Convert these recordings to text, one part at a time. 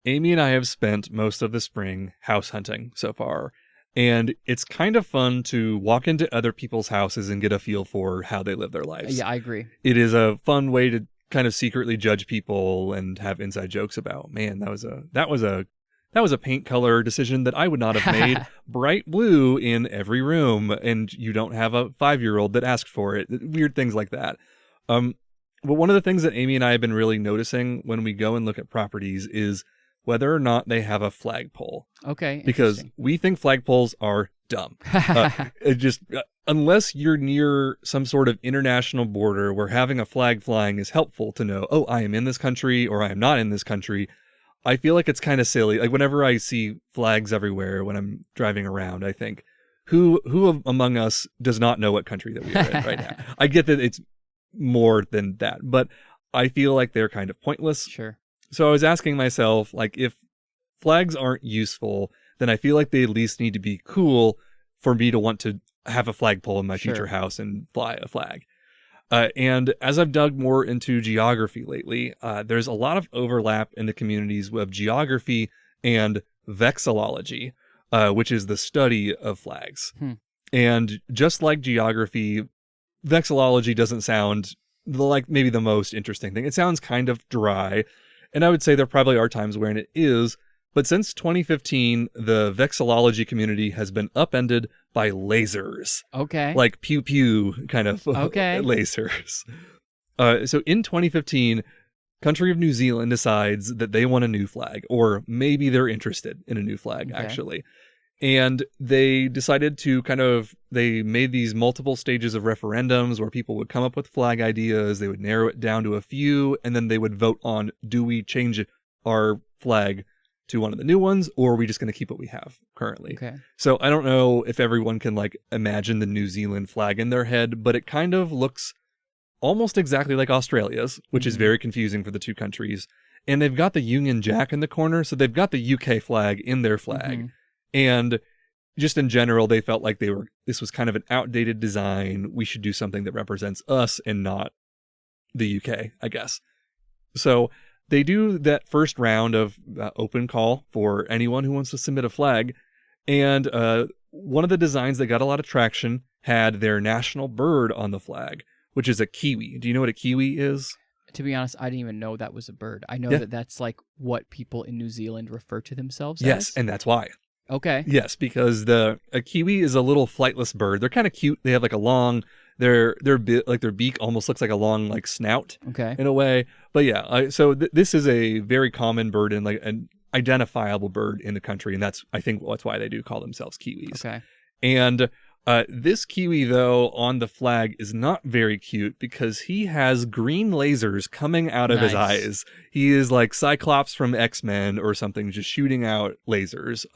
Amy and I have spent most of the spring house hunting so far, and it's kind of fun to walk into other people's houses and get a feel for how they live their lives. Yeah, I agree. It is a fun way to kind of secretly judge people and have inside jokes about, man, that was a paint color decision that I would not have made. Bright blue in every room, and you don't have a 5-year-old that asked for it. Weird things like that. But one of the things that Amy and I have been really noticing when we go and look at properties is whether or not they have a flagpole. Okay. Because we think flagpoles are dumb. Unless you're near some sort of international border where having a flag flying is helpful to know, oh, I am in this country or I am not in this country. I feel like it's kind of silly. Like whenever I see flags everywhere when I'm driving around, I think, who among us does not know what country that we are in right now? I get that it's more than that, but I feel like they're kind of pointless. Sure. So I was asking myself, like, if flags aren't useful, then I feel like they at least need to be cool for me to want to have a flagpole in my future house and fly a flag. And as I've dug more into geography lately, there's a lot of overlap in the communities of geography and vexillology, which is the study of flags. And just like geography, vexillology doesn't sound like maybe the most interesting thing. It sounds kind of dry. And I would say there probably are times when it is. But since 2015, the vexillology community has been upended by lasers. Okay. Like pew-pew kind of lasers. So in 2015, country of New Zealand decides that they want a new flag, or maybe they're interested in a new flag, actually. And they decided to they made these multiple stages of referendums where people would come up with flag ideas, they would narrow it down to a few, and then they would vote on, do we change our flag to one of the new ones, or are we just going to keep what we have currently? Okay. So I don't know if everyone can imagine the New Zealand flag in their head, but it kind of looks almost exactly like Australia's, which is very confusing for the two countries. And they've got the Union Jack in the corner, so they've got the UK flag in their flag. And just in general, they felt like this was kind of an outdated design. We should do something that represents us and not the UK, I guess. So they do that first round of open call for anyone who wants to submit a flag. And one of the designs that got a lot of traction had their national bird on the flag, which is a kiwi. Do you know what a kiwi is? To be honest, I didn't even know that was a bird. I know that that's like what people in New Zealand refer to themselves as. Yes, and that's why. Okay. Yes, because a kiwi is a little flightless bird. They're kind of cute. They have like a long, their beak almost looks like a long snout. Okay. In a way. But yeah, so this is a very common bird and an identifiable bird in the country, and I think that's why they do call themselves kiwis. Okay. And this kiwi though on the flag is not very cute because he has green lasers coming out of his eyes. He is like Cyclops from X-Men or something, just shooting out lasers.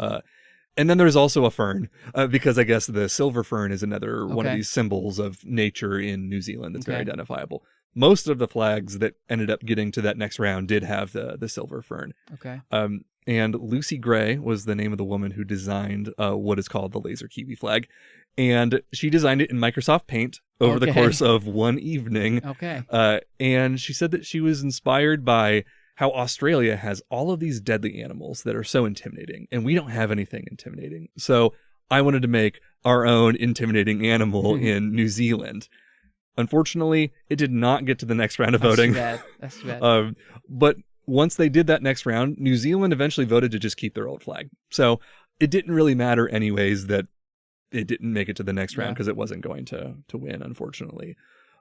And then there's also a fern, because I guess the silver fern is another one of these symbols of nature in New Zealand that's very identifiable. Most of the flags that ended up getting to that next round did have the silver fern. Okay. And Lucy Gray was the name of the woman who designed what is called the laser kiwi flag. And she designed it in Microsoft Paint over the course of one evening. Okay. And she said that she was inspired by how Australia has all of these deadly animals that are so intimidating, and we don't have anything intimidating. So I wanted to make our own intimidating animal in New Zealand. Unfortunately, it did not get to the next round of voting. That's too bad. But once they did that next round, New Zealand eventually voted to just keep their old flag. So it didn't really matter anyways that it didn't make it to the next round because it wasn't going to win, unfortunately.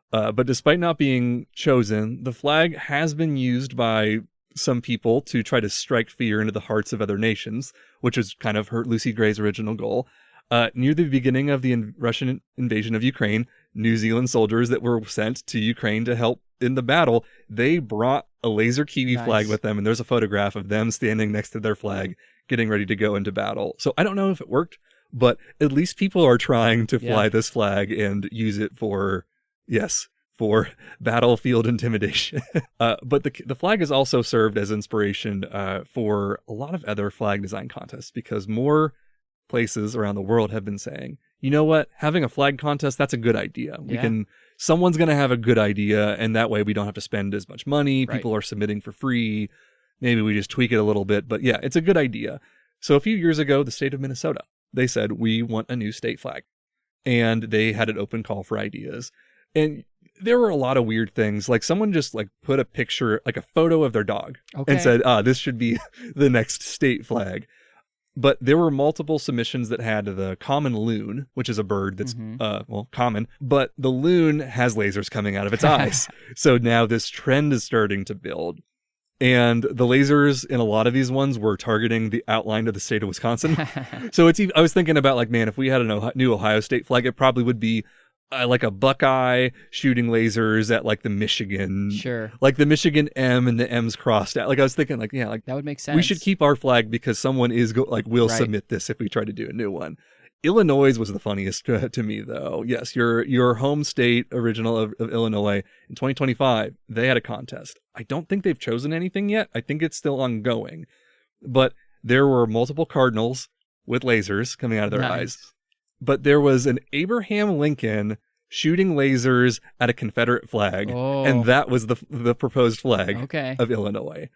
But despite not being chosen, the flag has been used by some people to try to strike fear into the hearts of other nations, which was kind of Lucy Gray's original goal. Near the beginning of the Russian invasion of Ukraine, New Zealand soldiers that were sent to Ukraine to help in the battle, they brought a laser kiwi flag with them, and there's a photograph of them standing next to their flag, getting ready to go into battle. So I don't know if it worked, but at least people are trying to fly this flag and use it for battlefield intimidation. But the flag has also served as inspiration for a lot of other flag design contests, because more places around the world have been saying, you know what, having a flag contest, that's a good idea. Someone's going to have a good idea, and that way we don't have to spend as much money. People are submitting for free. maybe we just tweak it a little bit. But yeah, it's a good idea. So a few years ago, the state of Minnesota, they said, we want a new state flag. And they had an open call for ideas. And there were a lot of weird things. Like someone just like put a picture, like a photo of their dog and said, this should be the next state flag. But there were multiple submissions that had the common loon, which is a bird that's, common. But the loon has lasers coming out of its eyes. So now this trend is starting to build. And the lasers in a lot of these ones were targeting the outline of the state of Wisconsin. So I was thinking about like, man, if we had a new Ohio state flag, it probably would be like a Buckeye shooting lasers at like the Michigan, like the Michigan M and the M's crossed out. Like I was thinking like, yeah, like that would make sense. We should keep our flag because someone will submit this if we try to do a new one. Illinois was the funniest to me though. Yes, your home state original of Illinois in 2025, they had a contest. I don't think they've chosen anything yet. I think it's still ongoing, but there were multiple cardinals with lasers coming out of their eyes. But there was an Abraham Lincoln shooting lasers at a Confederate flag, and that was the proposed flag of Illinois.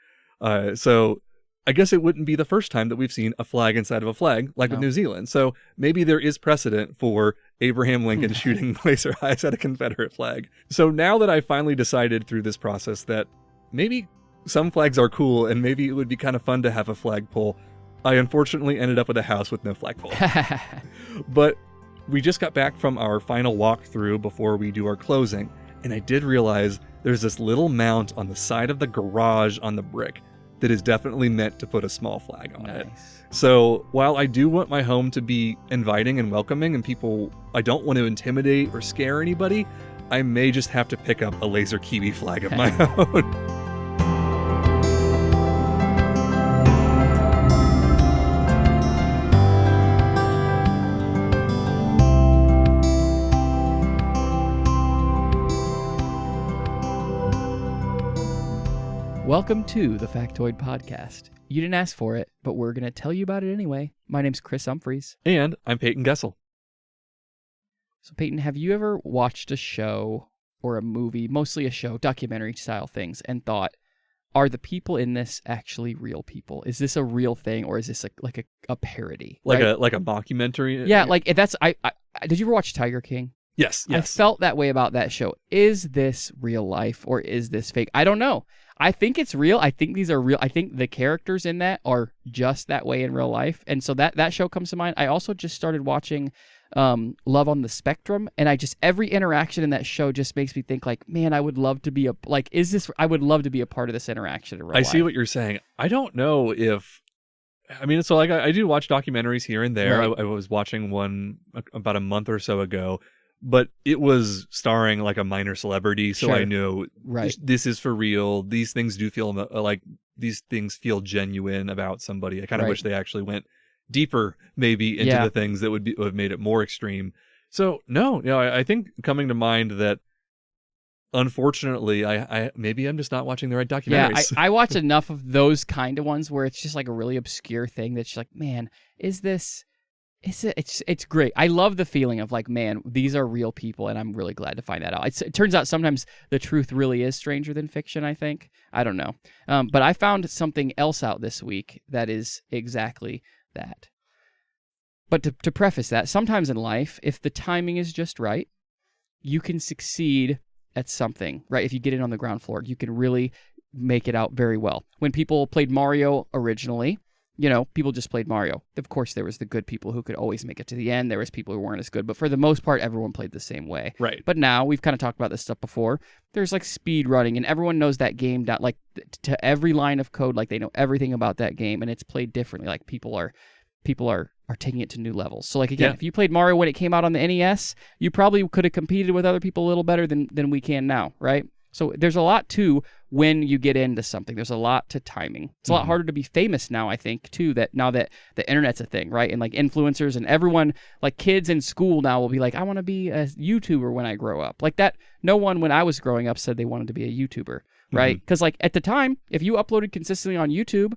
So I guess it wouldn't be the first time that we've seen a flag inside of a flag, like with New Zealand. So maybe there is precedent for Abraham Lincoln shooting laser eyes at a Confederate flag. So now that I finally decided through this process that maybe some flags are cool and maybe it would be kind of fun to have a flagpole, I unfortunately ended up with a house with no flagpole. But we just got back from our final walkthrough before we do our closing, and I did realize there's this little mount on the side of the garage on the brick that is definitely meant to put a small flag on it. So while I do want my home to be inviting and welcoming and I don't want to intimidate or scare anybody, I may just have to pick up a laser Kiwi flag of my own. Welcome to the Factoid Podcast. You didn't ask for it, but we're going to tell you about it anyway. My name's Chris Humphreys. And I'm Payton Gessel. So Payton, have you ever watched a show or a movie, mostly a show, documentary style things, and thought, are the people in this actually real people? Is this a real thing, or is this like a parody? Like a mockumentary? Yeah, like if that's did you ever watch Tiger King? Yes. I felt that way about that show. Is this real life or is this fake? I don't know. I think it's real. I think these are real. I think the characters in that are just that way in real life. And so that show comes to mind. I also just started watching Love on the Spectrum, and every interaction in that show just makes me think like, man, I would love to be I would love to be a part of this interaction in real life. I see what you're saying. I don't know if, I mean, so like I do watch documentaries here and there. Right. I was watching one about a month or so ago, but it was starring like a minor celebrity, so I knew this is for real. These things do feel like these things feel genuine about somebody. I kind of wish they actually went deeper, maybe into the things that would have made it more extreme. So no, I think coming to mind that unfortunately, maybe I'm just not watching the right documentaries. Yeah, I watch enough of those kind of ones where it's just like a really obscure thing that's just like, man, is this? It's great. I love the feeling of like, man, these are real people, and I'm really glad to find that out. It turns out sometimes the truth really is stranger than fiction, I think. I don't know. But I found something else out this week that is exactly that. But to preface that, sometimes in life, if the timing is just right, you can succeed at something, right? If you get in on the ground floor, you can really make it out very well. When people played Mario originally, people just played Mario. Of course, there was the good people who could always make it to the end. There was people who weren't as good, but for the most part, everyone played the same way. Right. But now, we've kind of talked about this stuff before. There's like speed running, and everyone knows that game down, like to every line of code. Like they know everything about that game, and it's played differently. Like people are taking it to new levels. So like again, if you played Mario when it came out on the NES, you probably could have competed with other people a little better than we can now, right? So there's a lot to when you get into something. There's a lot to timing. It's a lot harder to be famous now, I think, too, that now that the internet's a thing, right? And like influencers and everyone, like kids in school now will be like, I want to be a YouTuber when I grow up. Like that, no one when I was growing up said they wanted to be a YouTuber, right? Because like at the time, if you uploaded consistently on YouTube,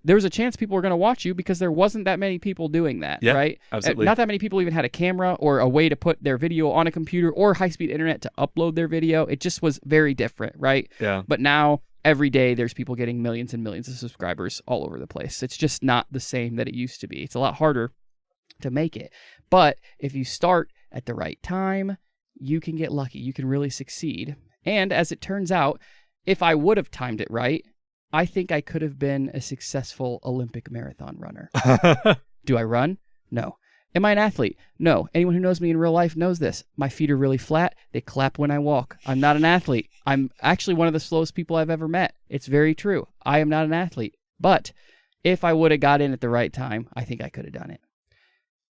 there was a chance people were going to watch you because there wasn't that many people doing that, right? Absolutely. Not that many people even had a camera or a way to put their video on a computer or high-speed internet to upload their video. It just was very different, right? Yeah. But now every day there's people getting millions and millions of subscribers all over the place. It's just not the same that it used to be. It's a lot harder to make it. But if you start at the right time, you can get lucky. You can really succeed. And as it turns out, if I would have timed it right, I think I could have been a successful Olympic marathon runner. Do I run? No. Am I an athlete? No. Anyone who knows me in real life knows this. My feet are really flat. They clap when I walk. I'm not an athlete. I'm actually one of the slowest people I've ever met. It's very true. I am not an athlete. But if I would have got in at the right time, I think I could have done it.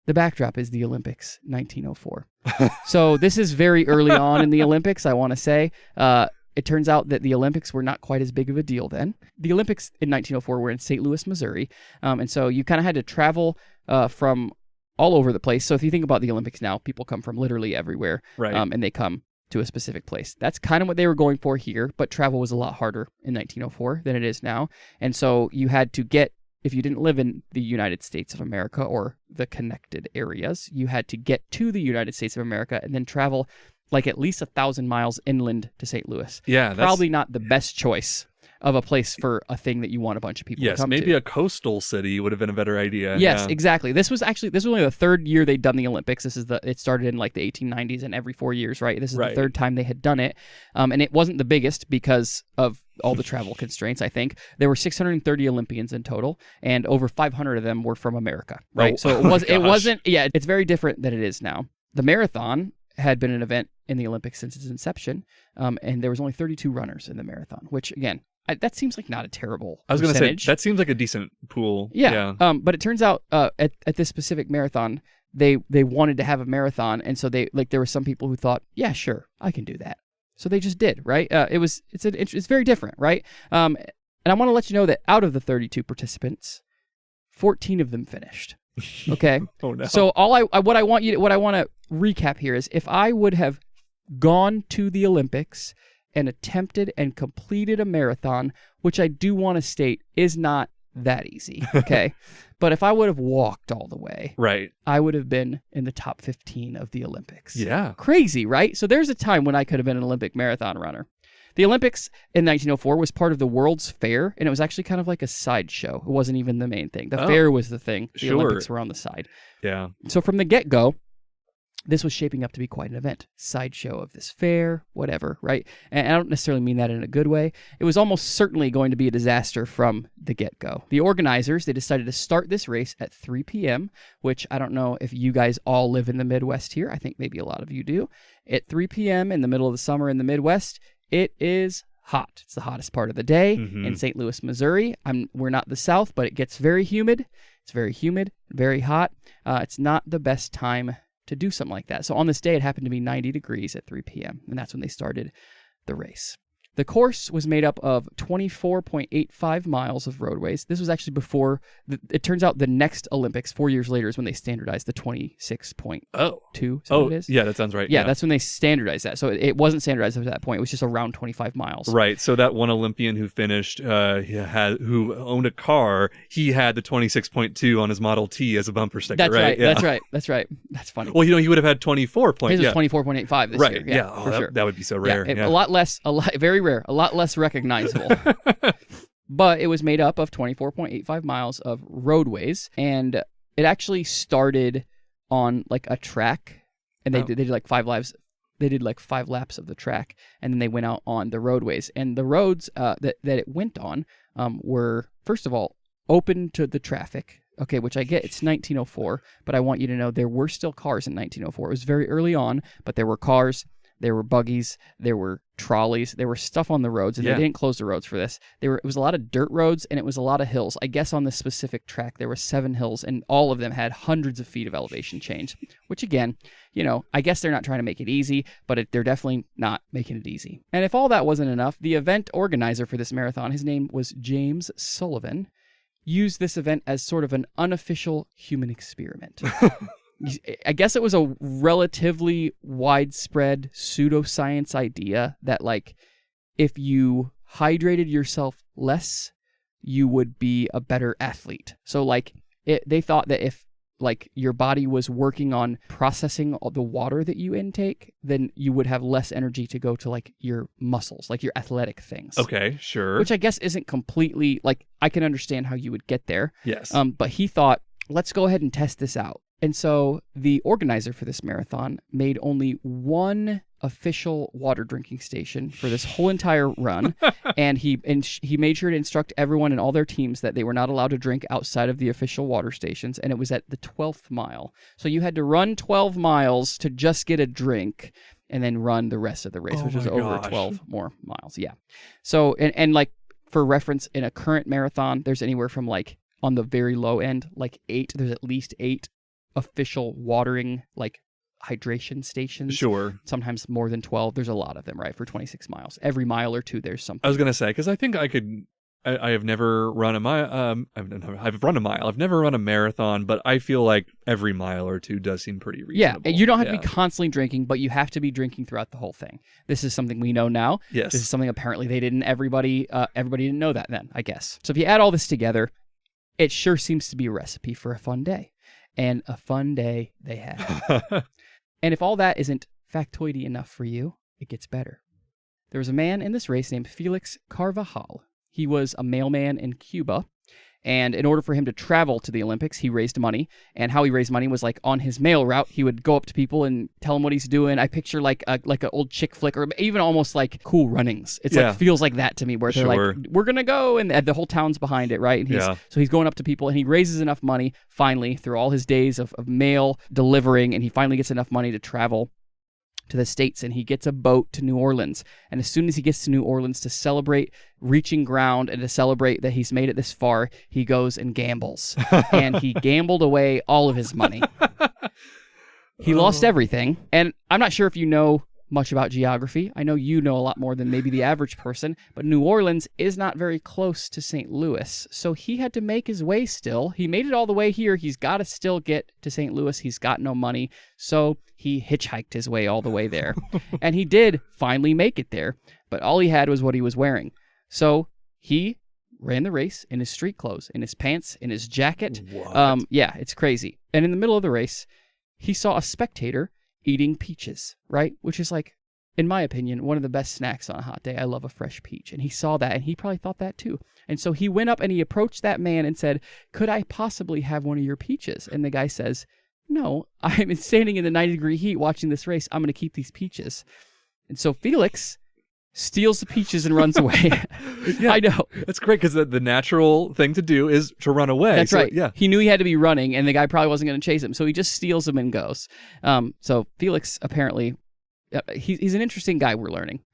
The backdrop is the Olympics, 1904. So this is very early on in the Olympics, I want to say. It turns out that the Olympics were not quite as big of a deal then. The Olympics in 1904 were in St. Louis, Missouri. And so you kind of had to travel from all over the place. So if you think about the Olympics now, people come from literally everywhere. Right. And they come to a specific place. That's kind of what they were going for here, but travel was a lot harder in 1904 than it is now. And so you had to get, if you didn't live in the United States of America or the connected areas, you had to get to the United States of America and then travel like at least 1,000 miles inland to St. Louis. Yeah, that's probably not the best choice of a place for a thing that you want a bunch of people to come to. Yes, maybe a coastal city would have been a better idea. Yes, yeah. exactly. This was only the third year they'd done the Olympics. It started in like the 1890s, and every 4 years, right? This is the third time they had done it. And it wasn't the biggest because of all the travel constraints, I think. There were 630 Olympians in total, and over 500 of them were from America, right? Oh, so it wasn't, it's very different than it is now. The marathon had been an event in the Olympics since its inception, and there was only 32 runners in the marathon, which, again, that seems like not a terrible I was going to say, percentage. that seems like a decent pool. Yeah. But it turns out at this specific marathon, they wanted to have a marathon, and so there were some people who thought, yeah, sure, I can do that. So they just did, right? It's very different, right? And I want to let you know that out of the 32 participants, 14 of them finished. Okay. Oh no. So what I want to recap here is, if I would have gone to the Olympics and attempted and completed a marathon, which I do want to state is not that easy, okay? But if I would have walked all the way, right, I would have been in the top 15 of the Olympics. Yeah. Crazy, right? So there's a time when I could have been an Olympic marathon runner. The Olympics in 1904 was part of the World's Fair, and it was actually kind of like a sideshow. It wasn't even the main thing. The fair was the thing. The Olympics were on the side. Yeah. So from the get-go, this was shaping up to be quite an event. Sideshow of this fair, whatever, right? And I don't necessarily mean that in a good way. It was almost certainly going to be a disaster from the get-go. The organizers, they decided to start this race at 3 p.m., which I don't know if you guys all live in the Midwest here. I think maybe a lot of you do. At 3 p.m. in the middle of the summer in the Midwest, it is hot. It's the hottest part of the day in St. Louis, Missouri. We're not the South, but it gets very humid. It's very humid, very hot. It's not the best time to do something like that. So on this day, it happened to be 90 degrees at 3 p.m., and that's when they started the race. The course was made up of 24.85 miles of roadways. This was actually before, it turns out the next Olympics, 4 years later, is when they standardized the 26.2. Oh, yeah, that sounds right. Yeah, that's when they standardized that. So it wasn't standardized at that point. It was just around 25 miles. Right. So that one Olympian who finished, who owned a car, he had the 26.2 on his Model T as a bumper sticker. That's right. Yeah. That's right. That's funny. Well, he would have had 24 points. His was 24.85 this year. Yeah. For sure. That would be so rare. A lot very rare, a lot less recognizable. But it was made up of 24.85 miles of roadways, and it actually started on like a track, and they did like 5 laps. They did like 5 laps of the track, and then they went out on the roadways. And the roads that it went on were, first of all, open to the traffic. Okay, which I get, it's 1904, but I want you to know there were still cars in 1904. It was very early on, but there were cars. There were buggies, there were trolleys, there were stuff on the roads, and they didn't close the roads for this. It was a lot of dirt roads, and it was a lot of hills. I guess on this specific track, there were 7 hills, and all of them had hundreds of feet of elevation change, which again, I guess they're not trying to make it easy, but they're definitely not making it easy. And if all that wasn't enough, the event organizer for this marathon, his name was James Sullivan, used this event as sort of an unofficial human experiment. I guess it was a relatively widespread pseudoscience idea that, like, if you hydrated yourself less, you would be a better athlete. So, like, they thought that if like your body was working on processing all the water that you intake, then you would have less energy to go to like your muscles, like your athletic things. Okay, sure. Which I guess isn't completely, like, I can understand how you would get there. Yes. But he thought, let's go ahead and test this out. And so the organizer for this marathon made only one official water drinking station for this whole entire run. And he made sure to instruct everyone in all their teams that they were not allowed to drink outside of the official water stations. And it was at the 12th mile. So you had to run 12 miles to just get a drink and then run the rest of the race, which was over 12 more miles. Yeah. So, and like for reference, in a current marathon, there's anywhere from like on the very low end, like 8, there's at least 8 official watering, like hydration stations. Sure. Sometimes more than 12. There's a lot of them, right? For 26 miles. Every mile or two, there's something. I was going to say, because I think I have never run a mile. I've run a mile. I've never run a marathon, but I feel like every mile or two does seem pretty reasonable. Yeah, you don't have to be constantly drinking, but you have to be drinking throughout the whole thing. This is something we know now. Yes. This is something apparently they didn't, everybody didn't know that then, I guess. So if you add all this together, it sure seems to be a recipe for a fun day. And a fun day they had. And if all that isn't factoidy enough for you, it gets better. There was a man in this race named Felix Carvajal. He was a mailman in Cuba. And in order for him to travel to the Olympics, he raised money. And how he raised money was like on his mail route, he would go up to people and tell them what he's doing. I picture like an old chick flick, or even almost like Cool Runnings. It's like feels like that to me, where they're like, we're gonna go, and the whole town's behind it, right? And so he's going up to people, and he raises enough money finally through all his days of mail delivering, and he finally gets enough money to travel to the States, and he gets a boat to New Orleans. And as soon as he gets to New Orleans to celebrate reaching ground and to celebrate that he's made it this far, he goes and gambles. And he gambled away all of his money. He lost everything. And I'm not sure if you know much about geography. I know you know a lot more than maybe the average person, but New Orleans is not very close to St. Louis. So he had to make his way still. He made it all the way here. He's got to still get to St. Louis. He's got no money. So he hitchhiked his way all the way there. And he did finally make it there, but all he had was what he was wearing. So he ran the race in his street clothes, in his pants, in his jacket. Yeah, it's crazy. And in the middle of the race, he saw a spectator eating peaches, right? Which is like, in my opinion, one of the best snacks on a hot day. I love a fresh peach. And he saw that, and he probably thought that too. And so he went up and he approached that man and said, could I possibly have one of your peaches? And the guy says, no, I'm standing in the 90-degree heat watching this race. I'm going to keep these peaches. And so Felix steals the peaches and runs away. Yeah, I know. That's great, because the natural thing to do is to run away. That's right. Yeah. He knew he had to be running, and the guy probably wasn't going to chase him, so he just steals them and goes. So Felix, apparently, he's an interesting guy, we're learning.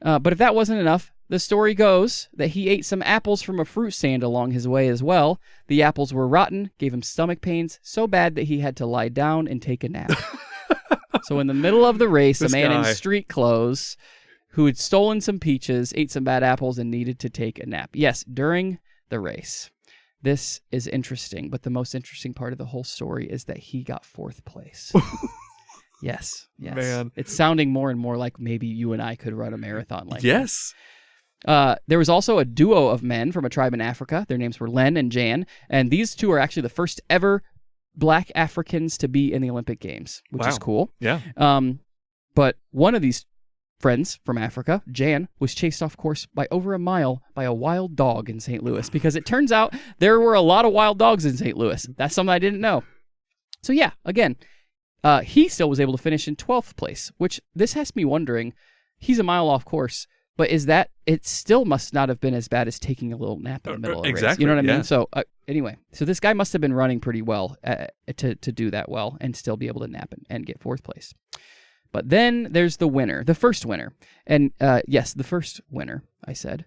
But if that wasn't enough, the story goes that he ate some apples from a fruit stand along his way as well. The apples were rotten, gave him stomach pains so bad that he had to lie down and take a nap. So in the middle of the race, a man in street clothes who had stolen some peaches, ate some bad apples, and needed to take a nap. Yes, during the race. This is interesting, but the most interesting part of the whole story is that he got 4th place. Yes. Man. It's sounding more and more like maybe you and I could run a marathon like Yes. that. There was also a duo of men from a tribe in Africa. Their names were Len and Jan, and these two are actually the first ever Black Africans to be in the Olympic Games, which is cool. Yeah. But one of these friends from Africa, Jan, was chased off course by over a mile by a wild dog in St. Louis, because it turns out there were a lot of wild dogs in St. Louis. That's something I didn't know. So yeah, again, he still was able to finish in 12th place, which this has me wondering, he's a mile off course, but is that, it still must not have been as bad as taking a little nap in the middle of the race. You know what I mean? So anyway, so this guy must have been running pretty well to do that well and still be able to nap and get 4th place. But then there's the winner, the first winner. And yes, the first winner, I said.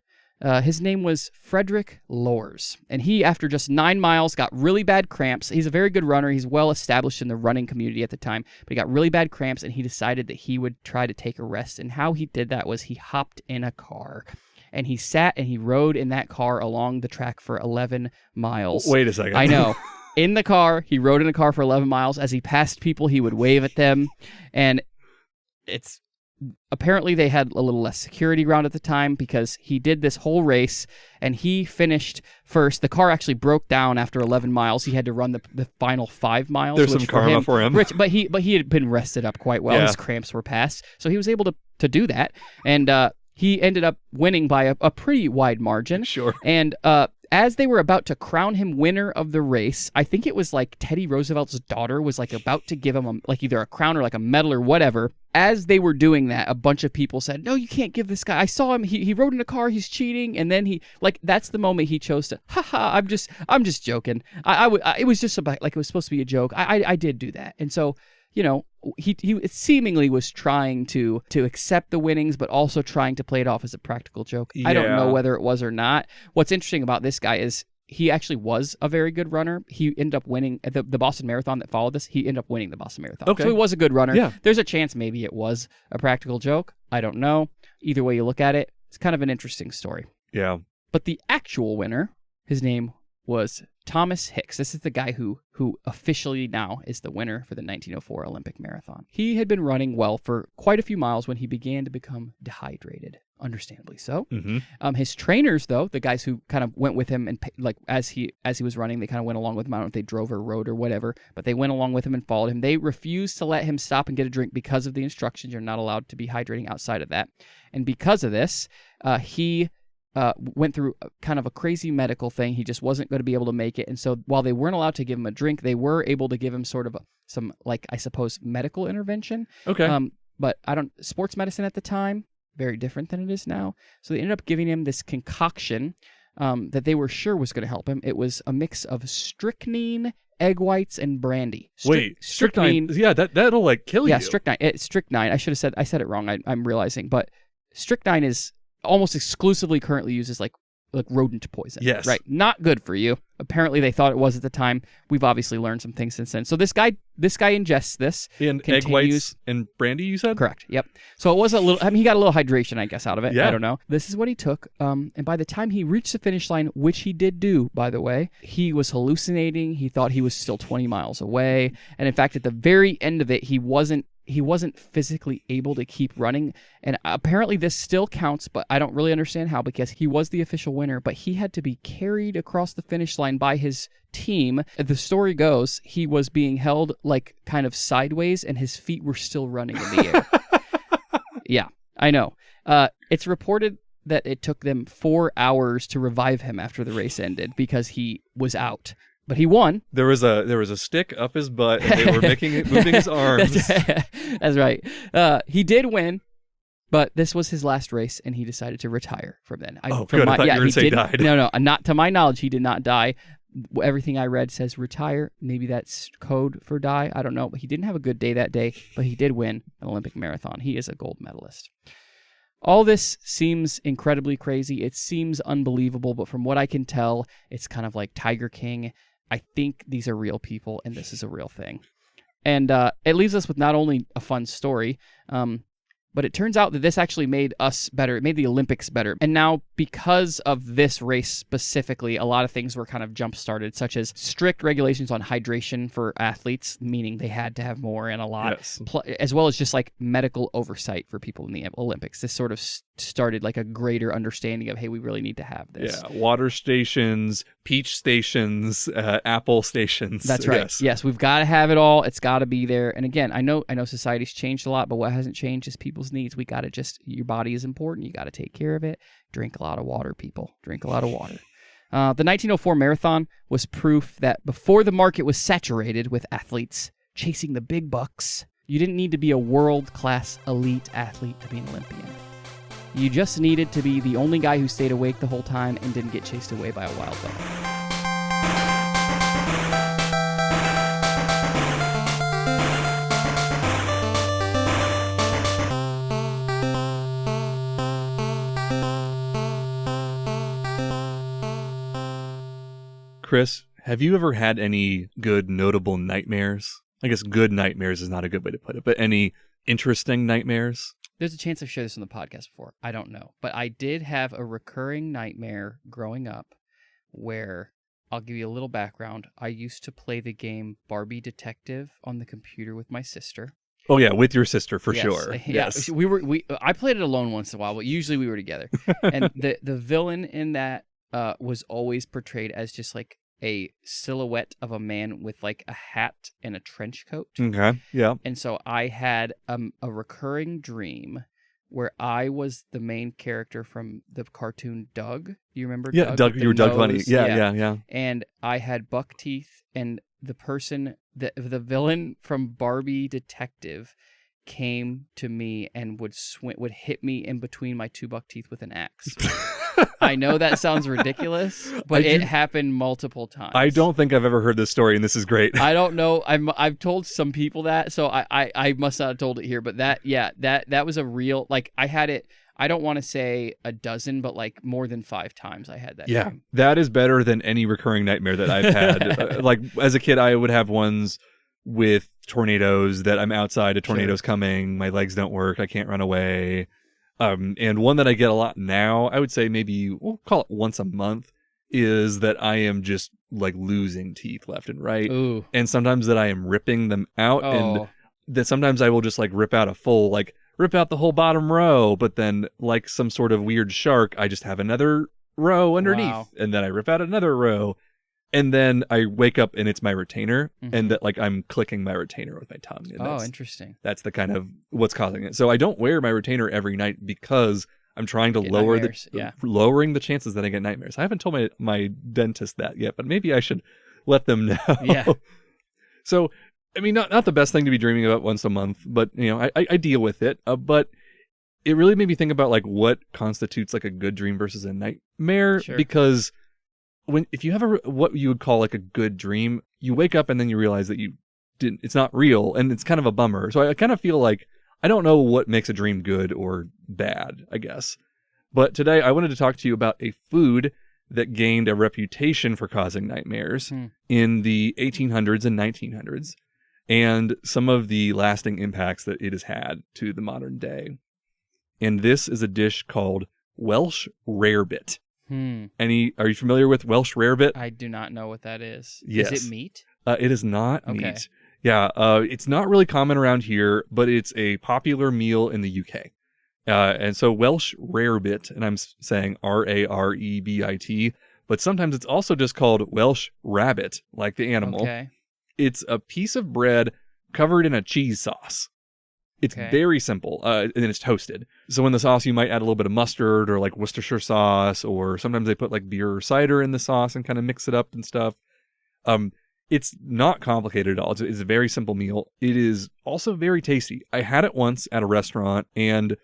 His name was Frederick Lors. And he, after just 9 miles, got really bad cramps. He's a very good runner. He's well established in the running community at the time. But he got really bad cramps, and he decided that he would try to take a rest. And how he did that was he hopped in a car. And he sat and he rode in that car along the track for 11 miles. Wait a second. I know. In the car, he rode in a car for 11 miles. As he passed people, he would wave at them. And it's apparently they had a little less security around at the time because he did this whole race and he finished first. The car actually broke down after 11 miles. He had to run the final 5 miles. There's some karma for him. But he had been rested up quite well. Yeah. His cramps were past, so he was able to do that. And he ended up winning by a pretty wide margin. Sure. And as they were about to crown him winner of the race, I think it was like Teddy Roosevelt's daughter was like about to give him either a crown or like a medal or whatever. As they were doing that, a bunch of people said, "No, you can't give this guy. I saw him. He rode in a car. He's cheating." And then that's the moment he chose to, I'm just joking. It was just about like it was supposed to be a joke. I did do that, and so he seemingly was trying to accept the winnings, but also trying to play it off as a practical joke. Yeah. I don't know whether it was or not. What's interesting about this guy is he actually was a very good runner. He ended up winning the Boston Marathon that followed this. He ended up winning the Boston Marathon. Okay. So he was a good runner. Yeah. There's a chance maybe it was a practical joke. I don't know. Either way you look at it, it's kind of an interesting story. Yeah. But the actual winner, his name was Thomas Hicks. This is the guy who officially now is the winner for the 1904 Olympic Marathon. He had been running well for quite a few miles when he began to become dehydrated. Understandably so. Mm-hmm. His trainers, though, the guys who kind of went with him and like as he was running, they kind of went along with him. I don't know if they drove or rode or whatever, but they went along with him and followed him. They refused to let him stop and get a drink because of the instructions. You're not allowed to be hydrating outside of that. And because of this, he went through kind of a crazy medical thing. He just wasn't going to be able to make it. And so while they weren't allowed to give him a drink, they were able to give him sort of some, like, I suppose, medical intervention. Okay. But sports medicine at the time, very different than it is now. So they ended up giving him this concoction that they were sure was going to help him. It was a mix of strychnine, egg whites, and brandy. Wait, strychnine? Yeah, that'll like kill you. Yeah, strychnine. I said it wrong. I'm realizing, but strychnine is almost exclusively currently used as like rodent poison. Yes. Right. Not good for you. Apparently they thought it was at the time. We've obviously learned some things since then. So this guy ingests this. And egg whites and brandy, you said? Correct. Yep. So it was a little, he got a little hydration, I guess, out of it. Yeah. I don't know. This is what he took. And by the time he reached the finish line, which he did do, by the way, he was hallucinating. He thought he was still 20 miles away. And in fact, at the very end of it, he wasn't physically able to keep running. And apparently this still counts, but I don't really understand how, because he was the official winner, but he had to be carried across the finish line by his team. The story goes, he was being held like kind of sideways and his feet were still running in the air. Yeah, I know. It's reported that it took them 4 hours to revive him after the race ended because he was out. But he won. There was a stick up his butt, and they were moving his arms. That's right. He did win, but this was his last race, and he decided to retire from then. Good. I thought you were going to say died. No, not to my knowledge. He did not die. Everything I read says retire. Maybe that's code for die. I don't know. But he didn't have a good day that day, but he did win an Olympic marathon. He is a gold medalist. All this seems incredibly crazy. It seems unbelievable, but from what I can tell, it's kind of like Tiger King. I think these are real people, and this is a real thing. And it leaves us with not only a fun story, but it turns out that this actually made us better. It made the Olympics better. And now, because of this race specifically, a lot of things were kind of jump-started, such as strict regulations on hydration for athletes, meaning they had to have more and a lot, yes. As well as just like medical oversight for people in the Olympics. This sort of started like a greater understanding of, hey, we really need to have this. Yeah, water stations, peach stations, apple stations. That's right. Yes, we've got to have it all. It's got to be there. And again, I know society's changed a lot, but what hasn't changed is people's needs. We got to your body is important. You got to take care of it. Drink a lot of water, people. Drink a lot of water. The 1904 marathon was proof that before the market was saturated with athletes chasing the big bucks, you didn't need to be a world-class elite athlete to be an Olympian. You just needed to be the only guy who stayed awake the whole time and didn't get chased away by a wild dog. Chris, have you ever had any good notable nightmares? I guess good nightmares is not a good way to put it, but any interesting nightmares? There's a chance I've shared this on the podcast before. I don't know. But I did have a recurring nightmare growing up where, I'll give you a little background. I used to play the game Barbie Detective on the computer with my sister. Oh yeah, with your sister for Yes. sure. Yeah, Yes. I played it alone once in a while, but usually we were together. And the villain in that was always portrayed as just like a silhouette of a man with like a hat and a trench coat. Okay. Yeah. And so I had a recurring dream where I was the main character from the cartoon Doug. Do you remember Yeah, Doug? Doug. with You were the Doug Funny. nose? Yeah. And I had buck teeth, and the villain from Barbie Detective came to me and would hit me in between my two buck teeth with an axe. I know that sounds ridiculous, but it happened multiple times. I don't think I've ever heard this story, and this is great. I don't know. I've told some people that, so I must not have told it here. But that was a real, like, I had it. I don't want to say a dozen, but like more than 5 times I had that. Yeah, dream. that is better than any recurring nightmare that I've had. Like as a kid, I would have ones with tornadoes that I'm outside, a tornado's coming, my legs don't work, I can't run away. And one that I get a lot now, I would say maybe we'll call it once a month, is that I am just like losing teeth left and right. Ooh. And sometimes that I am ripping them out, and that sometimes I will just like rip out the whole bottom row, but then like some sort of weird shark, I just have another row underneath. Wow. And then I rip out another row. And then I wake up and it's my retainer, and that like I'm clicking my retainer with my tongue. And Interesting. That's the kind of what's causing it. So I don't wear my retainer every night because I'm trying to lowering the chances that I get nightmares. I haven't told my dentist that yet, but maybe I should let them know. Yeah. So, I mean, not the best thing to be dreaming about once a month, but you know, I deal with it. But it really made me think about like what constitutes like a good dream versus a nightmare, because if you have what you would call like a good dream, you wake up and then you realize that it's not real, and it's kind of a bummer. So I kind of feel like I don't know what makes a dream good or bad, I guess. But today I wanted to talk to you about a food that gained a reputation for causing nightmares in the 1800s and 1900s, and some of the lasting impacts that it has had to the modern day. And this is a dish called Welsh Rarebit. Are you familiar with Welsh Rarebit? I do not know what that is. Yes. Is it meat? It is not meat. Yeah, it's not really common around here, but it's a popular meal in the UK. And so Welsh Rarebit, and I'm saying Rarebit, but sometimes it's also just called Welsh Rabbit, like the animal. Okay. It's a piece of bread covered in a cheese sauce. It's very simple, and it's toasted. So in the sauce, you might add a little bit of mustard or like Worcestershire sauce, or sometimes they put like beer or cider in the sauce and kind of mix it up and stuff. It's not complicated at all. It's a very simple meal. It is also very tasty. I had it once at a restaurant, and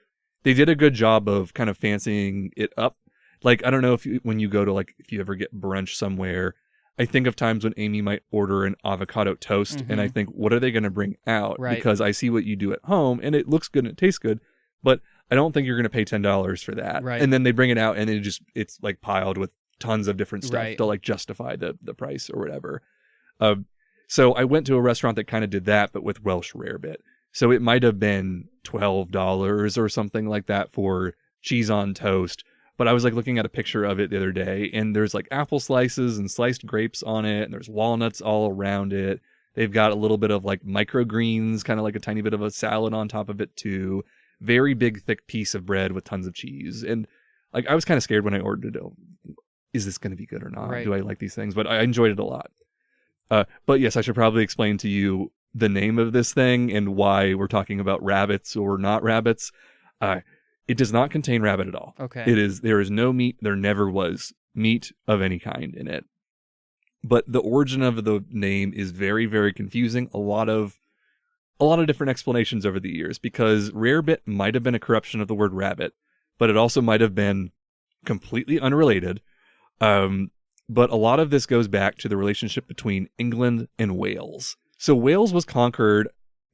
they did a good job of kind of fancying it up. Like, I don't know when you go to like, if you ever get brunch somewhere, I think of times when Amy might order an avocado toast, and I think, what are they going to bring out? Right. Because I see what you do at home, and it looks good and it tastes good, but I don't think you're going to pay $10 for that. Right. And then they bring it out, and it's like piled with tons of different stuff Right. to like justify the price or whatever. So I went to a restaurant that kind of did that, but with Welsh Rarebit. So it might have been $12 or something like that for cheese on toast. But I was like looking at a picture of it the other day, and there's like apple slices and sliced grapes on it, and there's walnuts all around it. They've got a little bit of like microgreens, kind of like a tiny bit of a salad on top of it too. Very big, thick piece of bread with tons of cheese. And like, I was kind of scared when I ordered it. Is this going to be good or not? Right. Do I like these things? But I enjoyed it a lot. But yes, I should probably explain to you the name of this thing and why we're talking about rabbits or not rabbits. It does not contain rabbit at all. Okay. There is no meat. There never was meat of any kind in it. But the origin of the name is very, very confusing. A lot of different explanations over the years, because rarebit might have been a corruption of the word rabbit, but it also might have been completely unrelated. But a lot of this goes back to the relationship between England and Wales. So Wales was conquered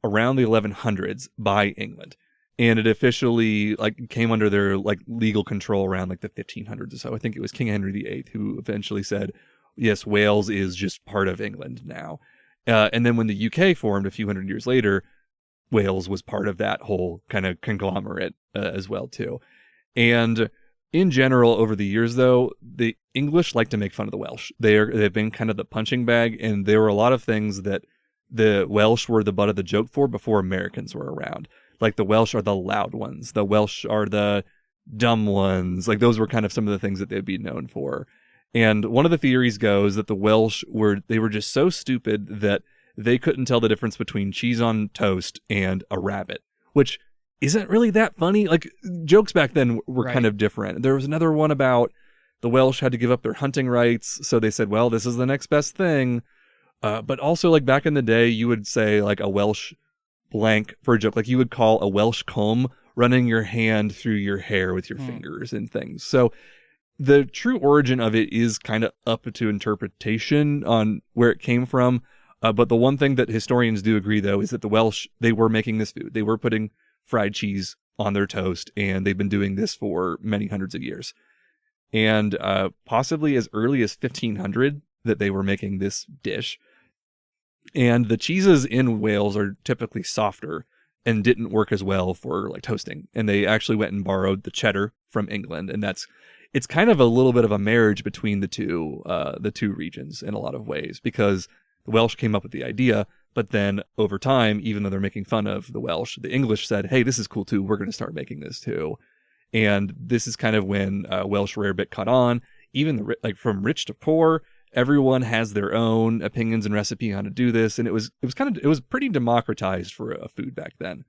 around the 1100s by England, and it officially like came under their like legal control around like the 1500s or so. I think it was King Henry VIII who eventually said, yes, Wales is just part of England now. And then when the UK formed a few hundred years later, Wales was part of that whole kind of conglomerate as well too. And in general, over the years, though, the English like to make fun of the Welsh. They've been kind of the punching bag, and there were a lot of things that the Welsh were the butt of the joke for before Americans were around. Like the Welsh are the loud ones. The Welsh are the dumb ones. Like those were kind of some of the things that they'd be known for. And one of the theories goes that the Welsh were just so stupid that they couldn't tell the difference between cheese on toast and a rabbit, which isn't really that funny. Like jokes back then were kind of different. There was another one about the Welsh had to give up their hunting rights. So they said, well, this is the next best thing. But also like back in the day, you would say like a Welsh blank for a joke. Like you would call a Welsh comb running your hand through your hair with your fingers and things. So the true origin of it is kind of up to interpretation on where it came from. But the one thing that historians do agree, though, is that the Welsh, they were making this food. They were putting fried cheese on their toast, and they've been doing this for many hundreds of years. And possibly as early as 1500 that they were making this dish. And the cheeses in Wales are typically softer and didn't work as well for like toasting. And they actually went and borrowed the cheddar from England, and it's kind of a little bit of a marriage between the two regions in a lot of ways, because the Welsh came up with the idea, but then over time, even though they're making fun of the Welsh, the English said, hey, this is cool too. We're going to start making this too. And this is kind of when Welsh Rarebit caught on. Even like from rich to poor, everyone has their own opinions and recipe on how to do this. And it was pretty democratized for a food back then.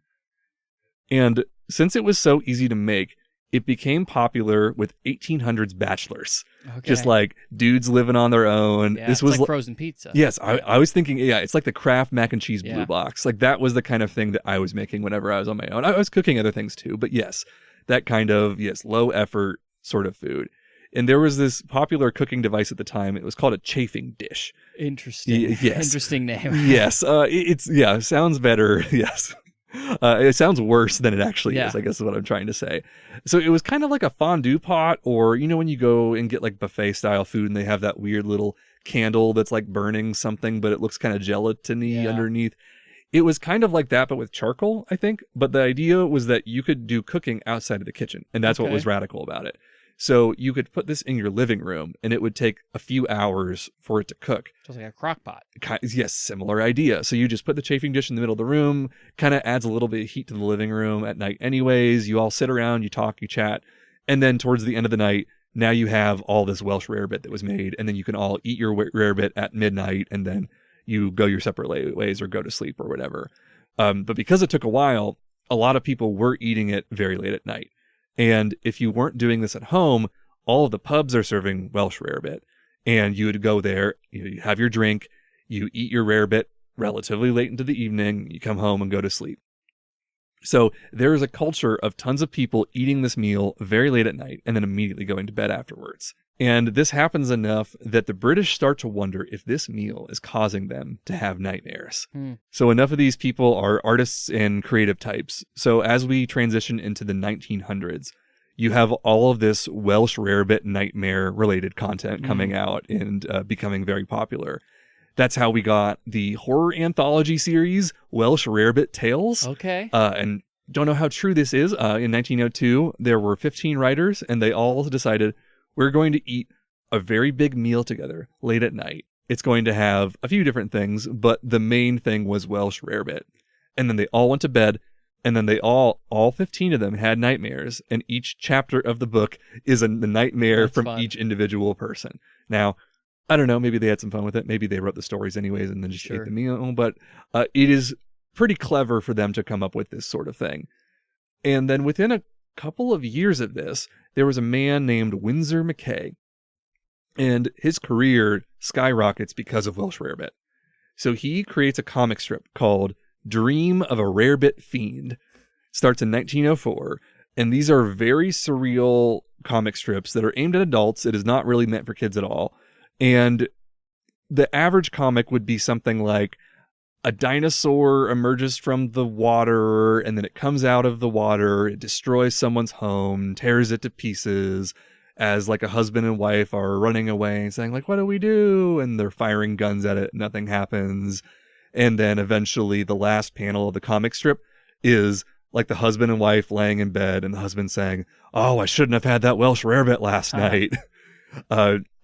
And since it was so easy to make, it became popular with 1800s bachelors. Okay. Just like dudes living on their own. Yeah, this was like frozen pizza. Yes, I was thinking, it's like the Kraft mac and cheese blue box. Like that was the kind of thing that I was making whenever I was on my own. I was cooking other things too, but yes, that kind of, low effort sort of food. And there was this popular cooking device at the time. It was called a chafing dish. Interesting. Yes. Interesting name. Yes. It sounds better. Yes. It sounds worse than it actually is, I guess is what I'm trying to say. So it was kind of like a fondue pot, or, when you go and get like buffet style food and they have that weird little candle that's like burning something, but it looks kind of gelatiny underneath. It was kind of like that, but with charcoal, I think. But the idea was that you could do cooking outside of the kitchen, and that's what was radical about it. So you could put this in your living room, and it would take a few hours for it to cook. So it's like a crock pot. Yes, similar idea. So you just put the chafing dish in the middle of the room, kind of adds a little bit of heat to the living room at night anyways. You all sit around, you talk, you chat, and then towards the end of the night, now you have all this Welsh rarebit that was made, and then you can all eat your rarebit at midnight, and then you go your separate ways or go to sleep or whatever. But because it took a while, a lot of people were eating it very late at night. And if you weren't doing this at home, all of the pubs are serving Welsh rarebit. And you would go there, you have your drink, you eat your rarebit relatively late into the evening, you come home and go to sleep. So there is a culture of tons of people eating this meal very late at night and then immediately going to bed afterwards. And this happens enough that the British start to wonder if this meal is causing them to have nightmares. So enough of these people are artists and creative types. So as we transition into the 1900s, you have all of this Welsh rarebit nightmare related content coming out and becoming very popular. That's how we got the horror anthology series, Welsh Rarebit Tales. Okay. And don't know how true this is. In 1902, there were 15 writers, and they all decided, we're going to eat a very big meal together late at night. It's going to have a few different things, but the main thing was Welsh rarebit. And then they all went to bed, and then they all 15 of them had nightmares, and each chapter of the book is the nightmare from each individual person. Now, I don't know, maybe they had some fun with it. Maybe they wrote the stories anyways and then just ate the meal, but it is pretty clever for them to come up with this sort of thing. And then within a couple of years of this, there was a man named Windsor McKay, and his career skyrockets because of Welsh rarebit. So he creates a comic strip called Dream of a Rarebit Fiend. Starts in 1904, and these are very surreal comic strips that are aimed at adults. It is not really meant for kids at all. And the average comic would be something like a dinosaur emerges from the water, and then it comes out of the water, it destroys someone's home, tears it to pieces, as like a husband and wife are running away and saying like, what do we do? And they're firing guns at it, nothing happens. And then eventually the last panel of the comic strip is like the husband and wife laying in bed, and the husband saying, oh, I shouldn't have had that Welsh rarebit last night.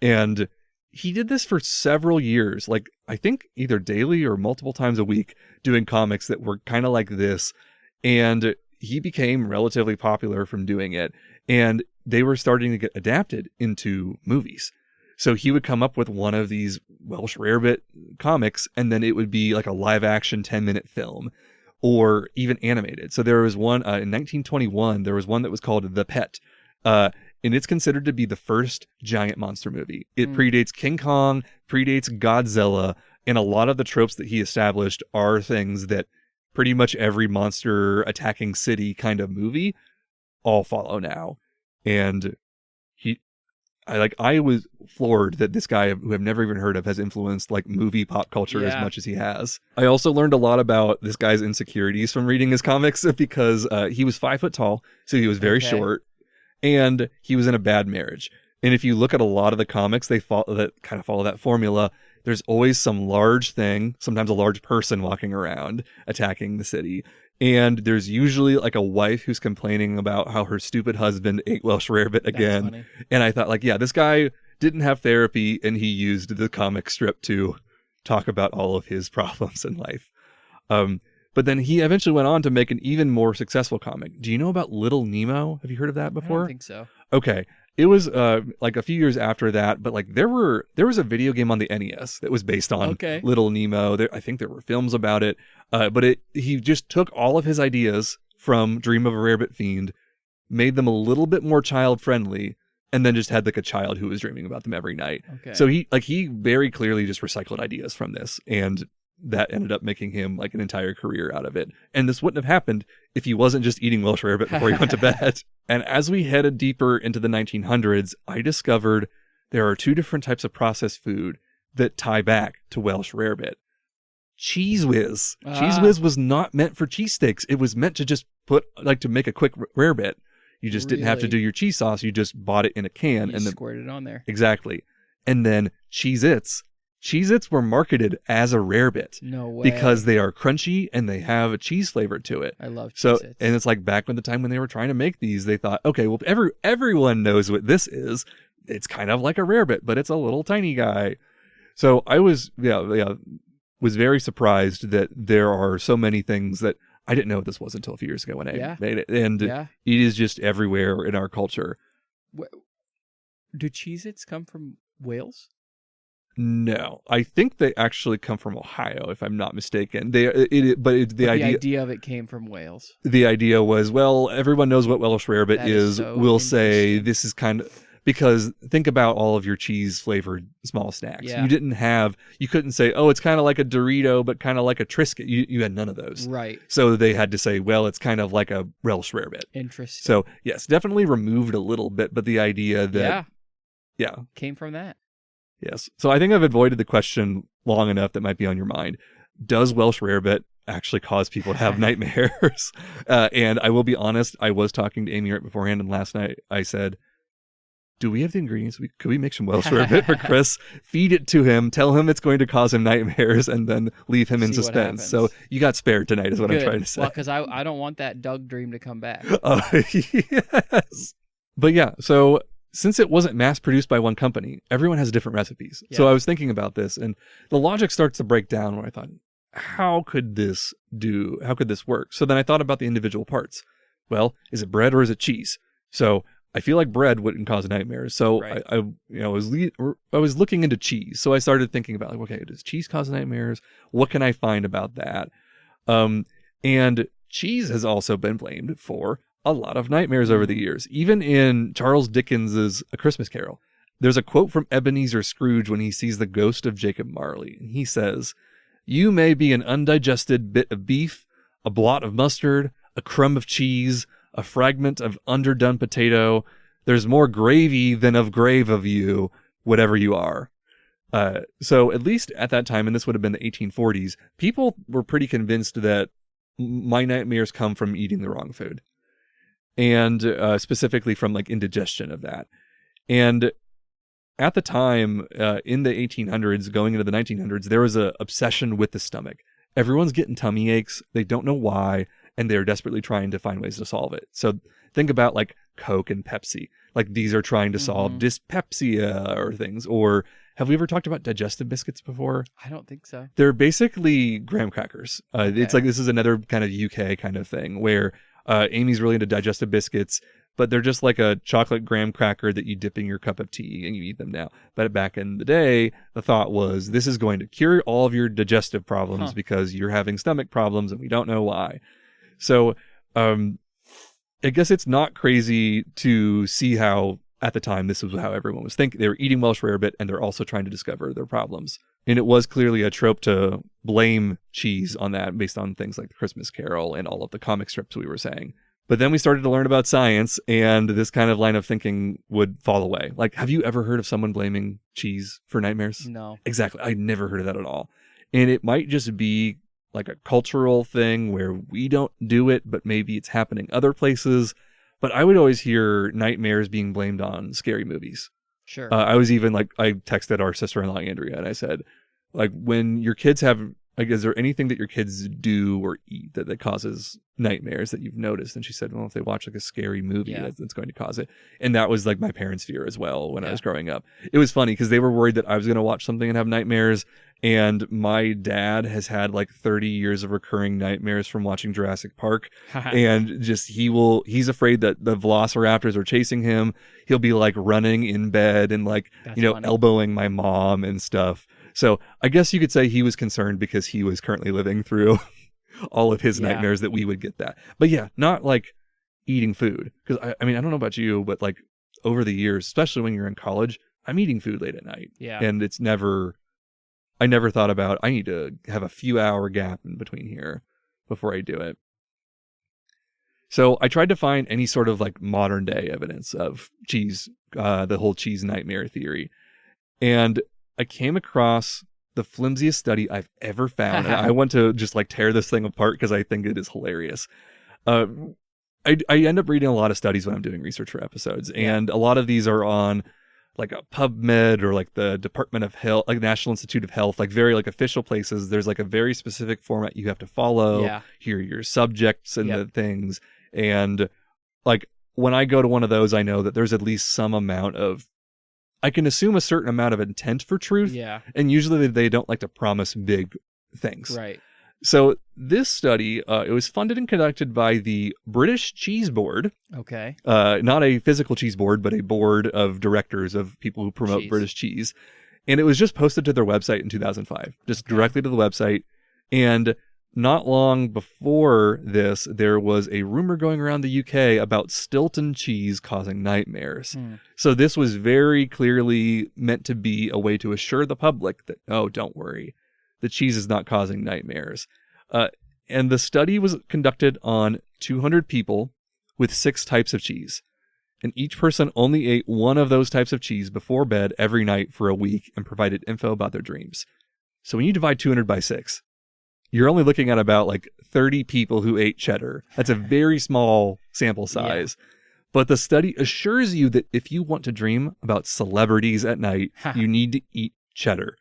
And he did this for several years, like I think either daily or multiple times a week, doing comics that were kind of like this. And he became relatively popular from doing it. And they were starting to get adapted into movies. So he would come up with one of these Welsh Rarebit comics, and then it would be like a live action 10-minute film or even animated. So there was one in 1921, there was one that was called The Pet. And it's considered to be the first giant monster movie. It predates King Kong, predates Godzilla, and a lot of the tropes that he established are things that pretty much every monster attacking city kind of movie all follow now. And I was floored that this guy who I've never even heard of has influenced like movie pop culture as much as he has. I also learned a lot about this guy's insecurities from reading his comics because he was 5 foot tall, so he was very short, and he was in a bad marriage. And if you look at a lot of the comics, they follow that formula. There's always some large thing, sometimes a large person walking around attacking the city. And there's usually like a wife who's complaining about how her stupid husband ate Welsh Rarebit again. And I thought like, yeah, this guy didn't have therapy and he used the comic strip to talk about all of his problems in life. But then he eventually went on to make an even more successful comic. Do you know about Little Nemo? Have you heard of that before? I don't think so. Okay. It was like a few years after that, but like there was a video game on the NES that was based on Little Nemo. I think there were films about it, but he just took all of his ideas from Dream of a Rarebit Fiend, made them a little bit more child friendly, and then just had like a child who was dreaming about them every night. So he very clearly just recycled ideas from this, and that ended up making him like an entire career out of it. And this wouldn't have happened if he wasn't just eating Welsh Rarebit before he went to bed. And as we headed deeper into the 1900s, I discovered there are 2 different types of processed food that tie back to Welsh Rarebit. Cheese Whiz. Cheese Whiz was not meant for cheesesteaks. It was meant to just to make a quick rarebit. You just didn't have to do your cheese sauce. You just bought it in a can and then squirted it on there. Exactly. And then Cheez-Its. Cheez-Its were marketed as a Rarebit. No way. Because they are crunchy and they have a cheese flavor to it. I love Cheez-Its. So, and it's like back when they were trying to make these, they thought, okay, well, everyone knows what this is. It's kind of like a Rarebit, but it's a little tiny guy. So I was very surprised that there are so many things that I didn't know what this was until a few years ago when I made it. And it is just everywhere in our culture. Do Cheez-Its come from Wales? No, I think they actually come from Ohio, if I'm not mistaken. The idea of it came from Wales. The idea was, well, everyone knows what Welsh Rarebit is. So we'll say this is kind of because think about all of your cheese flavored small snacks. Yeah. You couldn't say, oh, it's kind of like a Dorito, but kind of like a Triscuit. You had none of those. Right. So they had to say, well, it's kind of like a Welsh Rarebit. Interesting. So yes, definitely removed a little bit, but the idea that came from that. Yes. So I think I've avoided the question long enough that might be on your mind. Does Welsh Rarebit actually cause people to have nightmares? And I will be honest, I was talking to Amy right beforehand, and last night I said, do we have the ingredients? Could we make some Welsh Rarebit for Chris? Feed it to him, tell him it's going to cause him nightmares, and then leave him in suspense. So you got spared tonight is what I'm trying to say. Well, because I don't want that Doug dream to come back. Yes. But yeah, so since it wasn't mass produced by one company, everyone has different recipes. Yeah. So I was thinking about this, and the logic starts to break down where I thought, how could this work? So then I thought about the individual parts. Well, is it bread or is it cheese? So I feel like bread wouldn't cause nightmares. So right. I was looking into cheese. So I started thinking about, like, okay, does cheese cause nightmares? What can I find about that? And cheese has also been blamed for a lot of nightmares over the years. Even in Charles Dickens's A Christmas Carol, there's a quote from Ebenezer Scrooge when he sees the ghost of Jacob Marley. And he says, "You may be an undigested bit of beef, a blot of mustard, a crumb of cheese, a fragment of underdone potato. There's more gravy than of grave of you, whatever you are." So at least at that time, and this would have been the 1840s, people were pretty convinced that my nightmares come from eating the wrong food. And specifically from like indigestion of that. And at the time, in the 1800s, going into the 1900s, there was an obsession with the stomach. Everyone's getting tummy aches. They don't know why, and they're desperately trying to find ways to solve it. So think about like Coke and Pepsi. Like these are trying to solve dyspepsia or things, or Have we ever talked about digestive biscuits before? I don't think so. They're basically graham crackers. Okay. It's like, this is another kind of UK kind of thing where Amy's really into digestive biscuits, but they're just like a chocolate graham cracker that you dip in your cup of tea and you eat them now. But back in the day, the thought was this is going to cure all of your digestive problems because you're having stomach problems and we don't know why. So I guess it's not crazy to see how at the time this was how everyone was thinking. They were eating Welsh Rarebit and they're also trying to discover their problems. And it was clearly a trope to blame cheese on that based on things like the Christmas Carol and all of the comic strips we were saying. But then we started to learn about science, and this kind of line of thinking would fall away. Like, have you ever heard of someone blaming cheese for nightmares? No. Exactly. I never heard of that at all. And it might just be like a cultural thing where we don't do it, but maybe it's happening other places. But I would always hear nightmares being blamed on scary movies. Sure. I was even like, I texted our sister-in-law, Andrea, and I said, like, when your kids have, like, is there anything that your kids do or eat that causes nightmares that you've noticed? And she said, well, if they watch like a scary movie, that's going to cause it. And that was like my parents' fear as well when I was growing up. It was funny because they were worried that I was going to watch something and have nightmares. And my dad has had like 30 years of recurring nightmares from watching Jurassic Park. And just, he's afraid that the velociraptors are chasing him. He'll be like running in bed and like, That's funny. elbowing my mom and stuff. So I guess you could say he was concerned because he was currently living through all of his nightmares that we would get that. But yeah, not like eating food. Because I mean, I don't know about you, but like over the years, especially when you're in college, I'm eating food late at night. Yeah. And I never thought about, I need to have a few hour gap in between here before I do it. So I tried to find any sort of like modern day evidence of cheese, the whole cheese nightmare theory. And I came across the flimsiest study I've ever found. And I want to just like tear this thing apart because I think it is hilarious. I end up reading a lot of studies when I'm doing research for episodes. And a lot of these are on like a PubMed or like the Department of Health, like National Institute of Health, like very like official places. There's like a very specific format you have to follow. Yeah. Here are your subjects and the things. And like when I go to one of those, I know that there's at least some amount of, I can assume a certain amount of intent for truth. Yeah. And usually they don't like to promise big things. Right. So this study, it was funded and conducted by the British Cheese Board. Okay. Not a physical cheese board, but a board of directors of people who promote British cheese. And it was just posted to their website in 2005, just directly to the website. And not long before this, there was a rumor going around the UK about Stilton cheese causing nightmares. So this was very clearly meant to be a way to assure the public that, oh, don't worry, the cheese is not causing nightmares. And the study was conducted on 200 people with 6 types of cheese. And each person only ate one of those types of cheese before bed every night for a week and provided info about their dreams. So when you divide 200 by 6, you're only looking at about like 30 people who ate cheddar. That's a very small sample size. But the study assures you that if you want to dream about celebrities at night, you need to eat cheddar.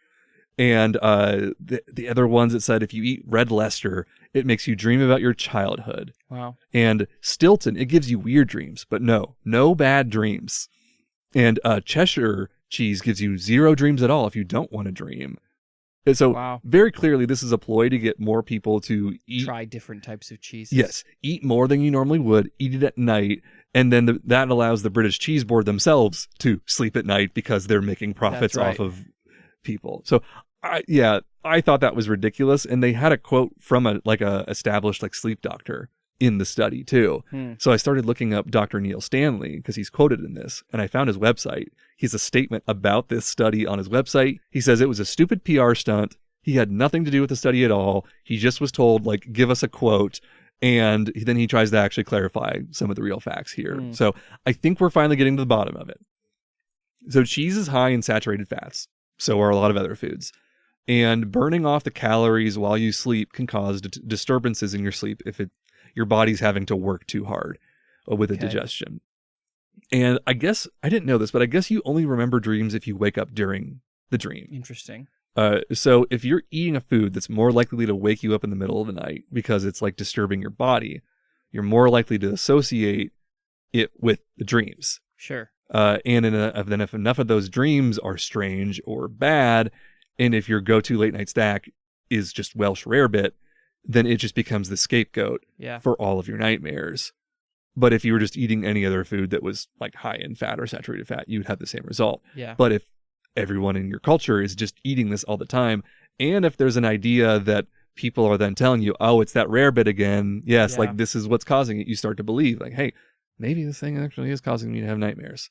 And the other ones that said if you eat red Leicester, it makes you dream about your childhood. Wow. And Stilton, it gives you weird dreams, but no bad dreams. And Cheshire cheese gives you 0 dreams at all if you don't want to dream. And so very clearly, this is a ploy to get more people to try different types of cheeses. Yes, eat more than you normally would, eat it at night, and then that allows the British Cheese Board themselves to sleep at night because they're making profits off of people. So, I thought that was ridiculous, and they had a quote from a established like sleep doctor in the study too. So I started looking up Dr. Neil Stanley because he's quoted in this, and I found his website. He has a statement about this study on his website. He says it was a stupid PR stunt. He had nothing to do with the study at all. He just was told, like, give us a quote, and then he tries to actually clarify some of the real facts here. So I think we're finally getting to the bottom of it. So cheese is high in saturated fats. So are a lot of other foods. And burning off the calories while you sleep can cause disturbances in your sleep if your body's having to work too hard with the digestion. And I guess, I didn't know this, but I guess you only remember dreams if you wake up during the dream. Interesting. So if you're eating a food that's more likely to wake you up in the middle of the night because it's like disturbing your body, you're more likely to associate it with the dreams. Sure. And then if enough of those dreams are strange or bad, and if your go-to late night snack is just Welsh Rarebit, then it just becomes the scapegoat for all of your nightmares. But if you were just eating any other food that was like high in fat or saturated fat, you'd have the same result. Yeah. But if everyone in your culture is just eating this all the time, and if there's an idea that people are then telling you, oh, it's that Rarebit again. Yes, like this is what's causing it. You start to believe like, hey, maybe this thing actually is causing me to have nightmares.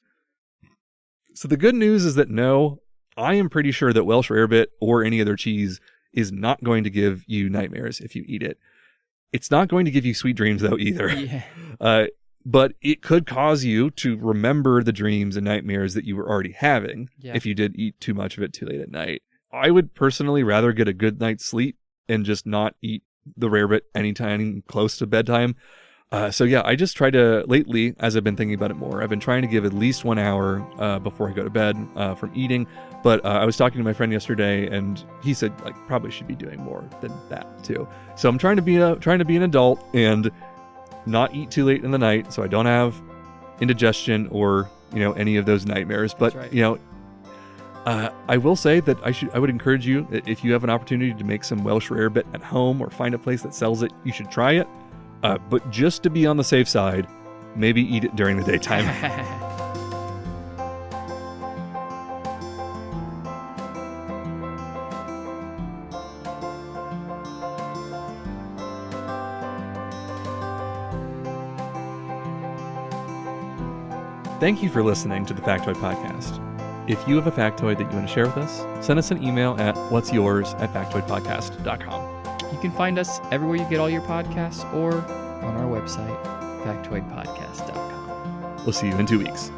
So the good news is that no, I am pretty sure that Welsh Rarebit or any other cheese is not going to give you nightmares if you eat it. It's not going to give you sweet dreams though either. Yeah. But it could cause you to remember the dreams and nightmares that you were already having if you did eat too much of it too late at night. I would personally rather get a good night's sleep and just not eat the Rarebit anytime close to bedtime. So yeah, I just try to, lately, as I've been thinking about it more, I've been trying to give at least 1 hour before I go to bed from eating. But I was talking to my friend yesterday, and he said like probably should be doing more than that too. So I'm trying to be an adult and not eat too late in the night, so I don't have indigestion or any of those nightmares. But I will say that I would encourage you, if you have an opportunity to make some Welsh Rarebit at home or find a place that sells it, you should try it. But just to be on the safe side, maybe eat it during the daytime. Thank you for listening to the Factoid Podcast. If you have a factoid that you want to share with us, send us an email at whatsyours@factoidpodcast.com. You can find us everywhere you get all your podcasts or on our website, factoidpodcast.com. We'll see you in 2 weeks.